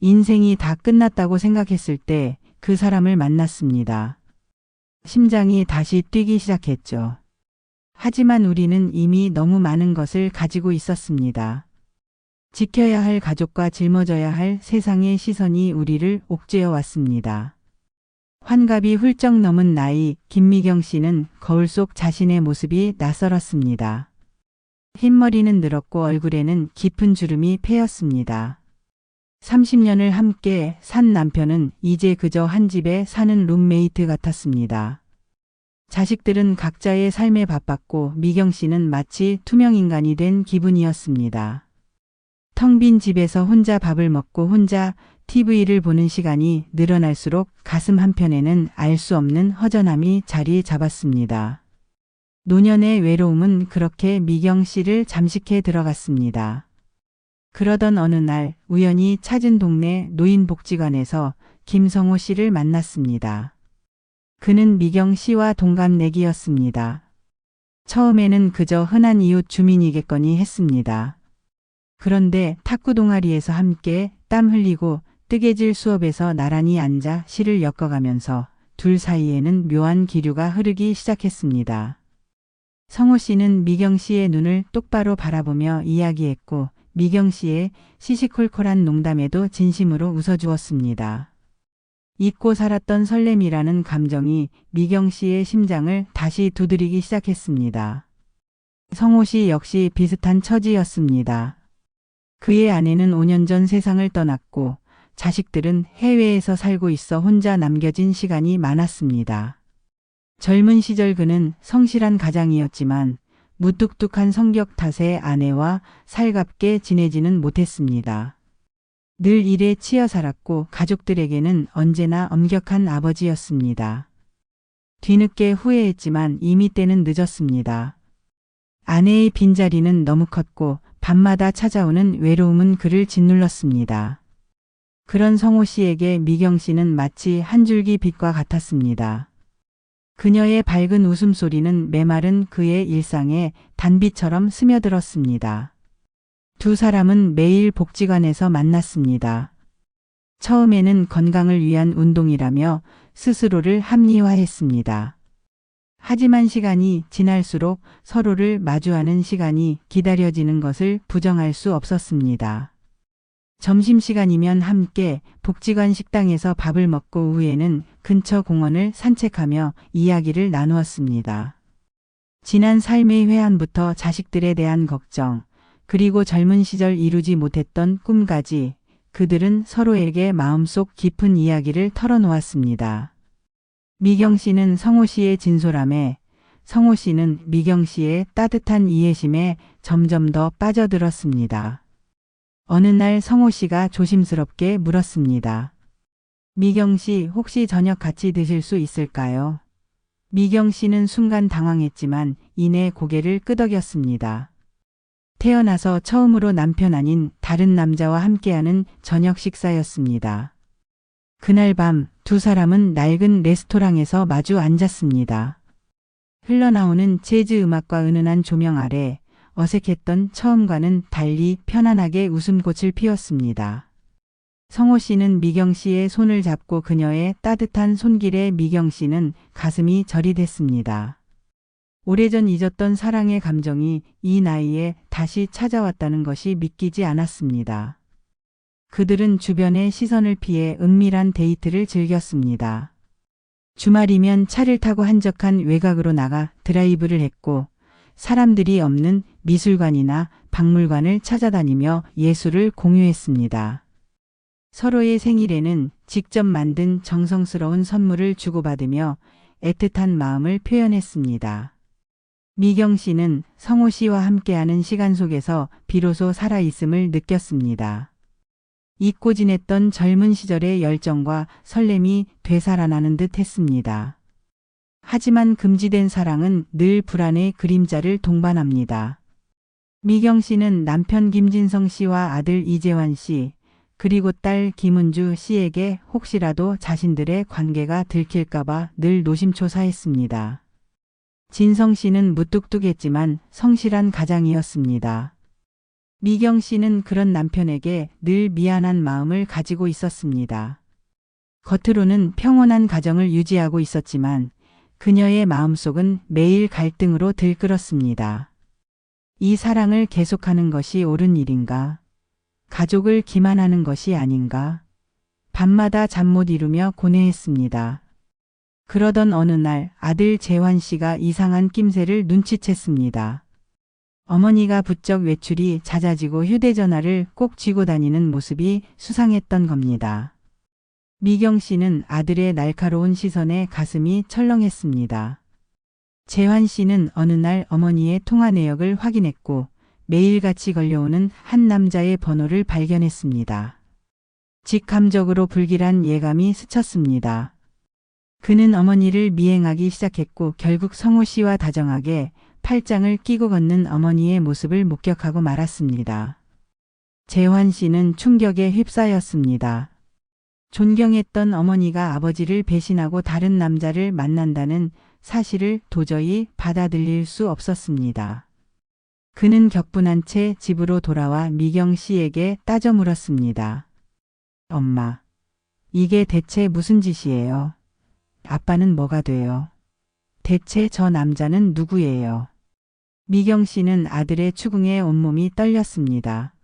인생이 다 끝났다고 생각했을 때 그 사람을 만났습니다. 심장이 다시 뛰기 시작했죠. 하지만 우리는 이미 너무 많은 것을 가지고 있었습니다. 지켜야 할 가족과 짊어져야 할 세상의 시선이 우리를 옥죄어 왔습니다. 환갑이 훌쩍 넘은 나이 김미경 씨는 거울 속 자신의 모습이 낯설었습니다. 흰머리는 늘었고 얼굴에는 깊은 주름이 패였습니다. 30년을 함께 산 남편은 이제 그저 한 집에 사는 룸메이트 같았습니다. 자식들은 각자의 삶에 바빴고 미경 씨는 마치 투명인간이 된 기분이었습니다. 텅 빈 집에서 혼자 밥을 먹고 혼자 TV를 보는 시간이 늘어날수록 가슴 한편에는 알 수 없는 허전함이 자리 잡았습니다. 노년의 외로움은 그렇게 미경 씨를 잠식해 들어갔습니다. 그러던 어느 날 우연히 찾은 동네 노인복지관에서 김성호 씨를 만났습니다. 그는 미경 씨와 동갑내기였습니다. 처음에는 그저 흔한 이웃 주민이겠거니 했습니다. 그런데 탁구 동아리에서 함께 땀 흘리고 뜨개질 수업에서 나란히 앉아 시를 엮어가면서 둘 사이에는 묘한 기류가 흐르기 시작했습니다. 성호 씨는 미경 씨의 눈을 똑바로 바라보며 이야기했고 미경 씨의 시시콜콜한 농담에도 진심으로 웃어주었습니다. 잊고 살았던 설렘이라는 감정이 미경 씨의 심장을 다시 두드리기 시작했습니다. 성호 씨 역시 비슷한 처지였습니다. 그의 아내는 5년 전 세상을 떠났고 자식들은 해외에서 살고 있어 혼자 남겨진 시간이 많았습니다. 젊은 시절 그는 성실한 가장이었지만 무뚝뚝한 성격 탓에 아내와 살갑게 지내지는 못했습니다. 늘 일에 치여 살았고 가족들에게는 언제나 엄격한 아버지였습니다. 뒤늦게 후회했지만 이미 때는 늦었습니다. 아내의 빈자리는 너무 컸고 밤마다 찾아오는 외로움은 그를 짓눌렀습니다. 그런 성호 씨에게 미경 씨는 마치 한 줄기 빛과 같았습니다. 그녀의 밝은 웃음소리는 메마른 그의 일상에 단비처럼 스며들었습니다. 두 사람은 매일 복지관에서 만났습니다. 처음에는 건강을 위한 운동이라며 스스로를 합리화했습니다. 하지만 시간이 지날수록 서로를 마주하는 시간이 기다려지는 것을 부정할 수 없었습니다. 점심시간이면 함께 복지관 식당에서 밥을 먹고 오후에는 근처 공원을 산책하며 이야기를 나누었습니다. 지난 삶의 회한부터 자식들에 대한 걱정, 그리고 젊은 시절 이루지 못했던 꿈까지 그들은 서로에게 마음속 깊은 이야기를 털어놓았습니다. 미경 씨는 성호 씨의 진솔함에, 성호 씨는 미경 씨의 따뜻한 이해심에 점점 더 빠져들었습니다. 어느 날 성호 씨가 조심스럽게 물었습니다. 미경 씨, 혹시 저녁 같이 드실 수 있을까요? 미경 씨는 순간 당황했지만 이내 고개를 끄덕였습니다. 태어나서 처음으로 남편 아닌 다른 남자와 함께하는 저녁 식사였습니다. 그날 밤 두 사람은 낡은 레스토랑에서 마주 앉았습니다. 흘러나오는 재즈 음악과 은은한 조명 아래 어색했던 처음과는 달리 편안하게 웃음꽃을 피웠습니다. 성호 씨는 미경 씨의 손을 잡고 그녀의 따뜻한 손길에 미경 씨는 가슴이 저리댔습니다. 오래전 잊었던 사랑의 감정이 이 나이에 다시 찾아왔다는 것이 믿기지 않았습니다. 그들은 주변의 시선을 피해 은밀한 데이트를 즐겼습니다. 주말이면 차를 타고 한적한 외곽으로 나가 드라이브를 했고 사람들이 없는 미술관이나 박물관을 찾아다니며 예술을 공유했습니다. 서로의 생일에는 직접 만든 정성스러운 선물을 주고받으며 애틋한 마음을 표현했습니다. 미경 씨는 성호 씨와 함께하는 시간 속에서 비로소 살아있음을 느꼈습니다. 잊고 지냈던 젊은 시절의 열정과 설렘이 되살아나는 듯 했습니다. 하지만 금지된 사랑은 늘 불안의 그림자를 동반합니다. 미경 씨는 남편 김진성 씨와 아들 이재환 씨, 그리고 딸 김은주 씨에게 혹시라도 자신들의 관계가 들킬까봐 늘 노심초사했습니다. 진성 씨는 무뚝뚝했지만 성실한 가장이었습니다. 미경 씨는 그런 남편에게 늘 미안한 마음을 가지고 있었습니다. 겉으로는 평온한 가정을 유지하고 있었지만 그녀의 마음속은 매일 갈등으로 들끓었습니다. 이 사랑을 계속하는 것이 옳은 일인가? 가족을 기만하는 것이 아닌가? 밤마다 잠 못 이루며 고뇌했습니다. 그러던 어느 날 아들 재환 씨가 이상한 낌새를 눈치챘습니다. 어머니가 부쩍 외출이 잦아지고 휴대전화를 꼭 쥐고 다니는 모습이 수상했던 겁니다. 미경 씨는 아들의 날카로운 시선에 가슴이 철렁했습니다. 재환 씨는 어느 날 어머니의 통화 내역을 확인했고 매일같이 걸려오는 한 남자의 번호를 발견했습니다. 직감적으로 불길한 예감이 스쳤습니다. 그는 어머니를 미행하기 시작했고 결국 성호 씨와 다정하게 팔짱을 끼고 걷는 어머니의 모습을 목격하고 말았습니다. 재환 씨는 충격에 휩싸였습니다. 존경했던 어머니가 아버지를 배신하고 다른 남자를 만난다는 사실을 도저히 받아들일 수 없었습니다. 그는 격분한 채 집으로 돌아와 미경 씨에게 따져 물었습니다. 엄마, 이게 대체 무슨 짓이에요? 아빠는 뭐가 돼요? 대체 저 남자는 누구예요? 미경 씨는 아들의 추궁에 온몸이 떨렸습니다.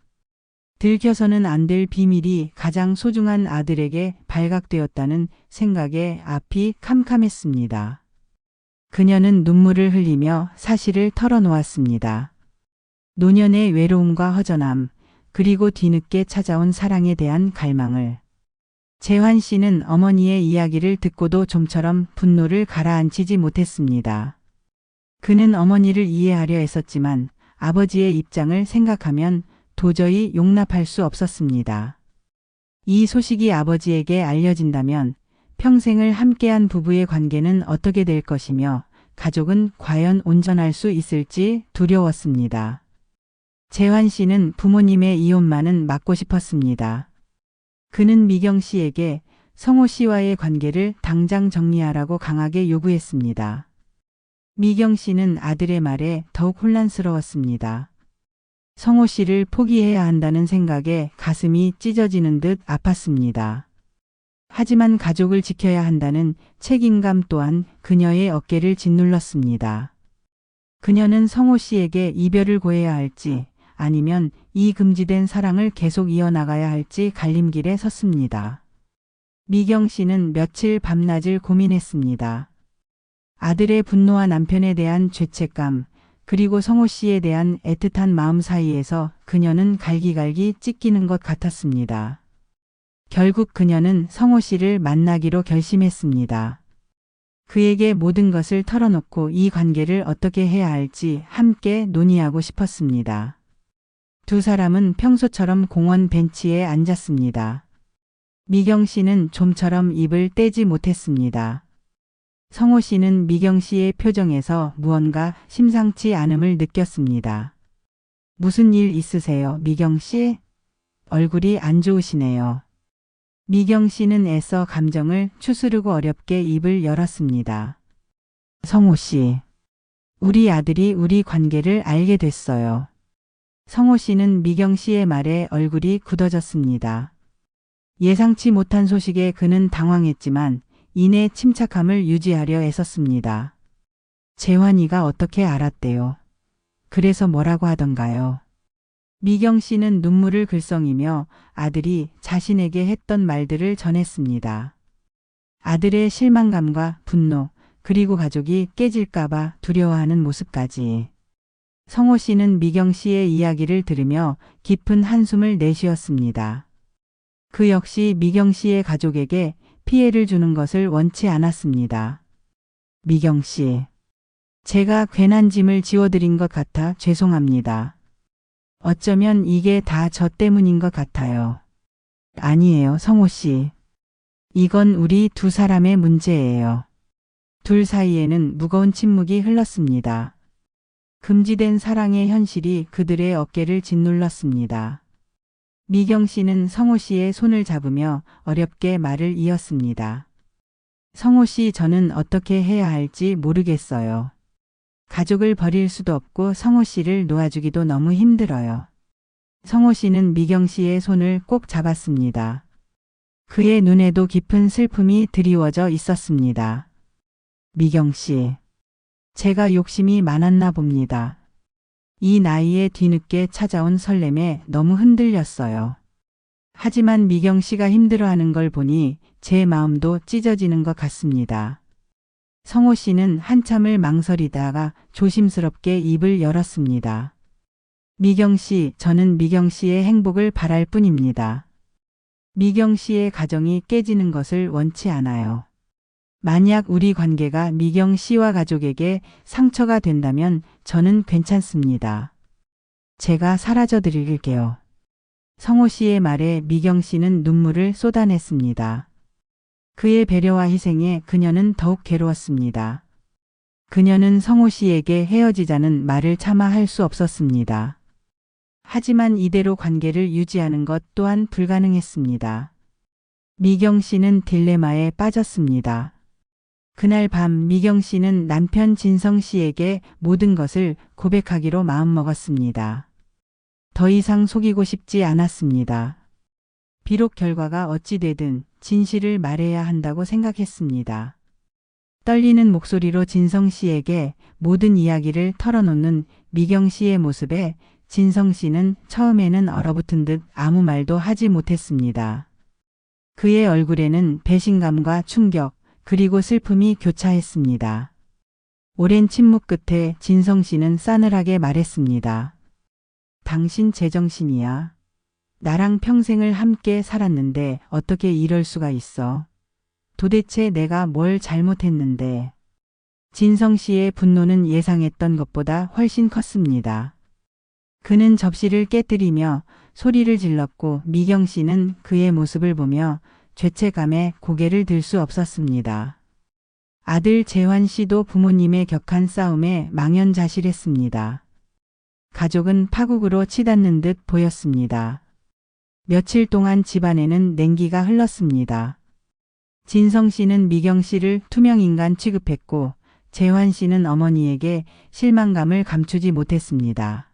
들켜서는 안 될 비밀이 가장 소중한 아들에게 발각되었다는 생각에 앞이 캄캄했습니다. 그녀는 눈물을 흘리며 사실을 털어놓았습니다. 노년의 외로움과 허전함, 그리고 뒤늦게 찾아온 사랑에 대한 갈망을. 재환 씨는 어머니의 이야기를 듣고도 좀처럼 분노를 가라앉히지 못했습니다. 그는 어머니를 이해하려 했었지만 아버지의 입장을 생각하면 도저히 용납할 수 없었습니다. 이 소식이 아버지에게 알려진다면 평생을 함께한 부부의 관계는 어떻게 될 것이며 가족은 과연 온전할 수 있을지 두려웠습니다. 재환 씨는 부모님의 이혼만은 막고 싶었습니다. 그는 미경 씨에게 성호 씨와의 관계를 당장 정리하라고 강하게 요구했습니다. 미경 씨는 아들의 말에 더욱 혼란스러웠습니다. 성호 씨를 포기해야 한다는 생각에 가슴이 찢어지는 듯 아팠습니다. 하지만 가족을 지켜야 한다는 책임감 또한 그녀의 어깨를 짓눌렀습니다. 그녀는 성호 씨에게 이별을 고해야 할지 아니면 이 금지된 사랑을 계속 이어나가야 할지 갈림길에 섰습니다. 미경 씨는 며칠 밤낮을 고민했습니다. 아들의 분노와 남편에 대한 죄책감, 그리고 성호 씨에 대한 애틋한 마음 사이에서 그녀는 갈기갈기 찢기는 것 같았습니다. 결국 그녀는 성호 씨를 만나기로 결심했습니다. 그에게 모든 것을 털어놓고 이 관계를 어떻게 해야 할지 함께 논의하고 싶었습니다. 두 사람은 평소처럼 공원 벤치에 앉았습니다. 미경 씨는 좀처럼 입을 떼지 못했습니다. 성호 씨는 미경 씨의 표정에서 무언가 심상치 않음을 느꼈습니다. 무슨 일 있으세요, 미경 씨? 얼굴이 안 좋으시네요. 미경 씨는 애써 감정을 추스르고 어렵게 입을 열었습니다. 성호 씨, 우리 아들이 우리 관계를 알게 됐어요. 성호 씨는 미경 씨의 말에 얼굴이 굳어졌습니다. 예상치 못한 소식에 그는 당황했지만 이내 침착함을 유지하려 애썼습니다. 재환이가 어떻게 알았대요? 그래서 뭐라고 하던가요? 미경 씨는 눈물을 글썽이며 아들이 자신에게 했던 말들을 전했습니다. 아들의 실망감과 분노, 그리고 가족이 깨질까봐 두려워하는 모습까지. 성호 씨는 미경 씨의 이야기를 들으며 깊은 한숨을 내쉬었습니다. 그 역시 미경 씨의 가족에게 피해를 주는 것을 원치 않았습니다. 미경 씨, 제가 괜한 짐을 지워드린 것 같아 죄송합니다. 어쩌면 이게 다 저 때문인 것 같아요. 아니에요, 성호 씨. 이건 우리 두 사람의 문제예요. 둘 사이에는 무거운 침묵이 흘렀습니다. 금지된 사랑의 현실이 그들의 어깨를 짓눌렀습니다. 미경 씨는 성호 씨의 손을 잡으며 어렵게 말을 이었습니다. 성호 씨, 저는 어떻게 해야 할지 모르겠어요. 가족을 버릴 수도 없고 성호 씨를 놓아주기도 너무 힘들어요. 성호 씨는 미경 씨의 손을 꼭 잡았습니다. 그의 눈에도 깊은 슬픔이 드리워져 있었습니다. 미경 씨, 제가 욕심이 많았나 봅니다. 이 나이에 뒤늦게 찾아온 설렘에 너무 흔들렸어요. 하지만 미경 씨가 힘들어하는 걸 보니 제 마음도 찢어지는 것 같습니다. 성호 씨는 한참을 망설이다가 조심스럽게 입을 열었습니다. 미경 씨, 저는 미경 씨의 행복을 바랄 뿐입니다. 미경 씨의 가정이 깨지는 것을 원치 않아요. 만약 우리 관계가 미경 씨와 가족에게 상처가 된다면 저는 괜찮습니다. 제가 사라져 드릴게요. 성호 씨의 말에 미경 씨는 눈물을 쏟아냈습니다. 그의 배려와 희생에 그녀는 더욱 괴로웠습니다. 그녀는 성호 씨에게 헤어지자는 말을 차마 할 수 없었습니다. 하지만 이대로 관계를 유지하는 것 또한 불가능했습니다. 미경 씨는 딜레마에 빠졌습니다. 그날 밤 미경 씨는 남편 진성 씨에게 모든 것을 고백하기로 마음먹었습니다. 더 이상 속이고 싶지 않았습니다. 비록 결과가 어찌되든 진실을 말해야 한다고 생각했습니다. 떨리는 목소리로 진성 씨에게 모든 이야기를 털어놓는 미경 씨의 모습에 진성 씨는 처음에는 얼어붙은 듯 아무 말도 하지 못했습니다. 그의 얼굴에는 배신감과 충격, 그리고 슬픔이 교차했습니다. 오랜 침묵 끝에 진성 씨는 싸늘하게 말했습니다. 당신 제정신이야. 나랑 평생을 함께 살았는데 어떻게 이럴 수가 있어. 도대체 내가 뭘 잘못했는데. 진성 씨의 분노는 예상했던 것보다 훨씬 컸습니다. 그는 접시를 깨뜨리며 소리를 질렀고 미경 씨는 그의 모습을 보며 죄책감에 고개를 들 수 없었습니다. 아들 재환 씨도 부모님의 격한 싸움에 망연자실했습니다. 가족은 파국으로 치닫는 듯 보였습니다. 며칠 동안 집안에는 냉기가 흘렀습니다. 진성 씨는 미경 씨를 투명인간 취급했고 재환 씨는 어머니에게 실망감을 감추지 못했습니다.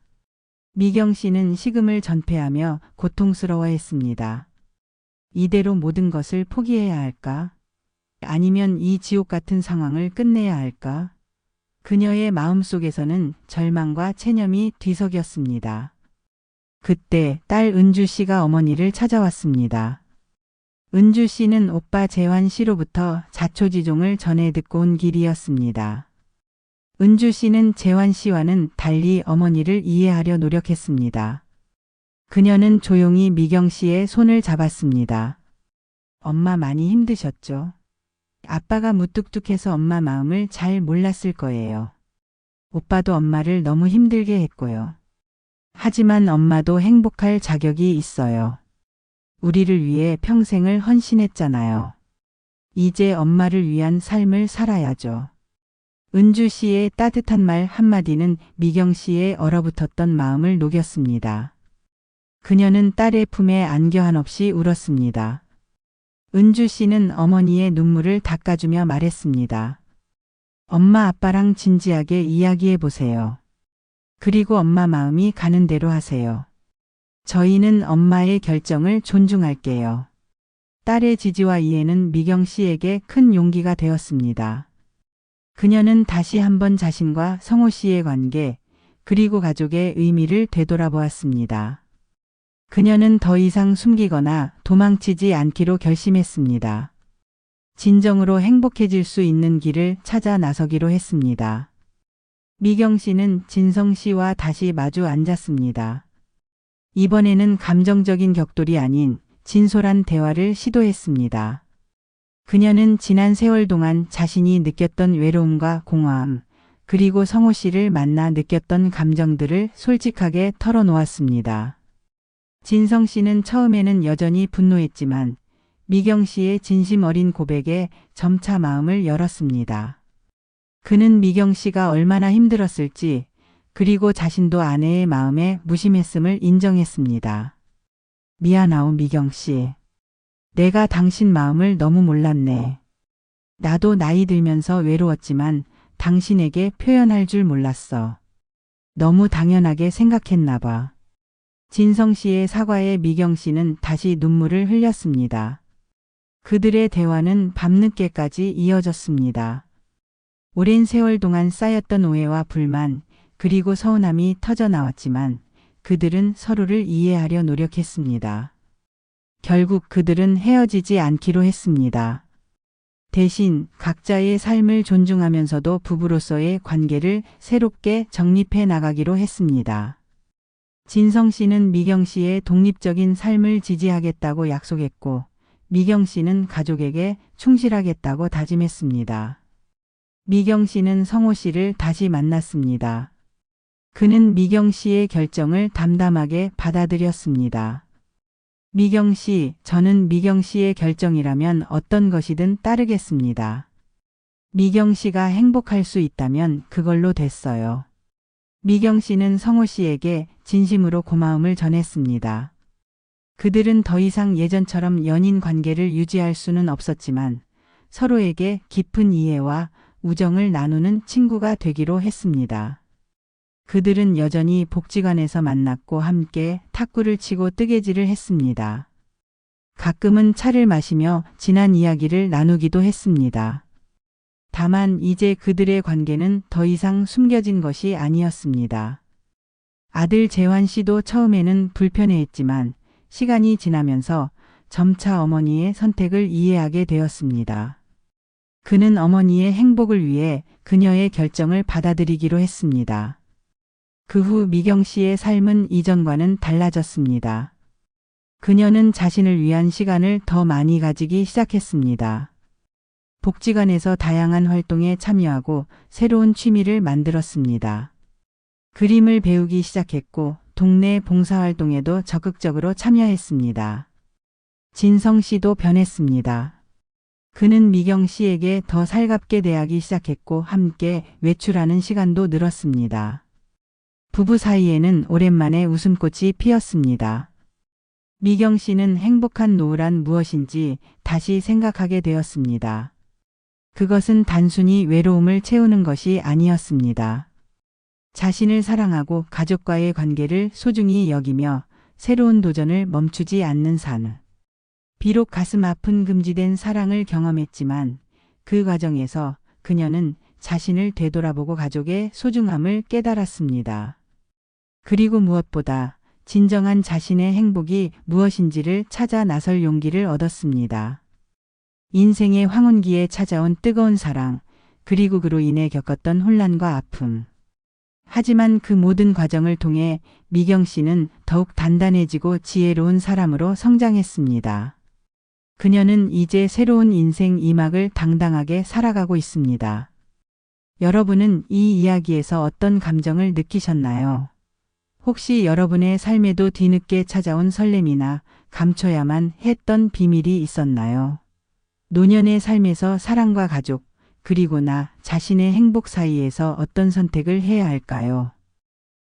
미경 씨는 식음을 전폐하며 고통스러워했습니다. 이대로 모든 것을 포기해야 할까? 아니면 이 지옥 같은 상황을 끝내야 할까? 그녀의 마음속에서는 절망과 체념이 뒤섞였습니다. 그때 딸 은주 씨가 어머니를 찾아왔습니다. 은주 씨는 오빠 재환 씨로부터 자초지종을 전해 듣고 온 길이었습니다. 은주 씨는 재환 씨와는 달리 어머니를 이해하려 노력했습니다. 그녀는 조용히 미경 씨의 손을 잡았습니다. 엄마 많이 힘드셨죠? 아빠가 무뚝뚝해서 엄마 마음을 잘 몰랐을 거예요. 오빠도 엄마를 너무 힘들게 했고요. 하지만 엄마도 행복할 자격이 있어요. 우리를 위해 평생을 헌신했잖아요. 이제 엄마를 위한 삶을 살아야죠. 은주 씨의 따뜻한 말 한마디는 미경 씨의 얼어붙었던 마음을 녹였습니다. 그녀는 딸의 품에 안겨 한없이 울었습니다. 은주 씨는 어머니의 눈물을 닦아주며 말했습니다. 엄마 아빠랑 진지하게 이야기해 보세요. 그리고 엄마 마음이 가는 대로 하세요. 저희는 엄마의 결정을 존중할게요. 딸의 지지와 이해는 미경 씨에게 큰 용기가 되었습니다. 그녀는 다시 한번 자신과 성호 씨의 관계, 그리고 가족의 의미를 되돌아보았습니다. 그녀는 더 이상 숨기거나 도망치지 않기로 결심했습니다. 진정으로 행복해질 수 있는 길을 찾아 나서기로 했습니다. 미경 씨는 진성 씨와 다시 마주 앉았습니다. 이번에는 감정적인 격돌이 아닌 진솔한 대화를 시도했습니다. 그녀는 지난 세월 동안 자신이 느꼈던 외로움과 공허함, 그리고 성호 씨를 만나 느꼈던 감정들을 솔직하게 털어놓았습니다. 진성 씨는 처음에는 여전히 분노했지만 미경 씨의 진심 어린 고백에 점차 마음을 열었습니다. 그는 미경 씨가 얼마나 힘들었을지, 그리고 자신도 아내의 마음에 무심했음을 인정했습니다. 미안하오 미경 씨. 내가 당신 마음을 너무 몰랐네. 나도 나이 들면서 외로웠지만 당신에게 표현할 줄 몰랐어. 너무 당연하게 생각했나 봐. 진성 씨의 사과에 미경 씨는 다시 눈물을 흘렸습니다. 그들의 대화는 밤늦게까지 이어졌습니다. 오랜 세월 동안 쌓였던 오해와 불만, 그리고 서운함이 터져 나왔지만 그들은 서로를 이해하려 노력했습니다. 결국 그들은 헤어지지 않기로 했습니다. 대신 각자의 삶을 존중하면서도 부부로서의 관계를 새롭게 정립해 나가기로 했습니다. 진성 씨는 미경 씨의 독립적인 삶을 지지하겠다고 약속했고, 미경 씨는 가족에게 충실하겠다고 다짐했습니다. 미경 씨는 성호 씨를 다시 만났습니다. 그는 미경 씨의 결정을 담담하게 받아들였습니다. 미경 씨, 저는 미경 씨의 결정이라면 어떤 것이든 따르겠습니다. 미경 씨가 행복할 수 있다면 그걸로 됐어요. 미경 씨는 성호 씨에게 진심으로 고마움을 전했습니다. 그들은 더 이상 예전처럼 연인 관계를 유지할 수는 없었지만 서로에게 깊은 이해와 우정을 나누는 친구가 되기로 했습니다. 그들은 여전히 복지관에서 만났고 함께 탁구를 치고 뜨개질을 했습니다. 가끔은 차를 마시며 지난 이야기를 나누기도 했습니다. 다만 이제 그들의 관계는 더 이상 숨겨진 것이 아니었습니다. 아들 재환 씨도 처음에는 불편해했지만 시간이 지나면서 점차 어머니의 선택을 이해하게 되었습니다. 그는 어머니의 행복을 위해 그녀의 결정을 받아들이기로 했습니다. 그 후 미경 씨의 삶은 이전과는 달라졌습니다. 그녀는 자신을 위한 시간을 더 많이 가지기 시작했습니다. 복지관에서 다양한 활동에 참여하고 새로운 취미를 만들었습니다. 그림을 배우기 시작했고 동네 봉사활동에도 적극적으로 참여했습니다. 진성 씨도 변했습니다. 그는 미경 씨에게 더 살갑게 대하기 시작했고 함께 외출하는 시간도 늘었습니다. 부부 사이에는 오랜만에 웃음꽃이 피었습니다. 미경 씨는 행복한 노후란 무엇인지 다시 생각하게 되었습니다. 그것은 단순히 외로움을 채우는 것이 아니었습니다. 자신을 사랑하고 가족과의 관계를 소중히 여기며 새로운 도전을 멈추지 않는 삶. 비록 가슴 아픈 금지된 사랑을 경험했지만 그 과정에서 그녀는 자신을 되돌아보고 가족의 소중함을 깨달았습니다. 그리고 무엇보다 진정한 자신의 행복이 무엇인지를 찾아 나설 용기를 얻었습니다. 인생의 황혼기에 찾아온 뜨거운 사랑, 그리고 그로 인해 겪었던 혼란과 아픔. 하지만 그 모든 과정을 통해 미경 씨는 더욱 단단해지고 지혜로운 사람으로 성장했습니다. 그녀는 이제 새로운 인생 2막을 당당하게 살아가고 있습니다. 여러분은 이 이야기에서 어떤 감정을 느끼셨나요? 혹시 여러분의 삶에도 뒤늦게 찾아온 설렘이나 감춰야만 했던 비밀이 있었나요? 노년의 삶에서 사랑과 가족, 그리고 나 자신의 행복 사이에서 어떤 선택을 해야 할까요?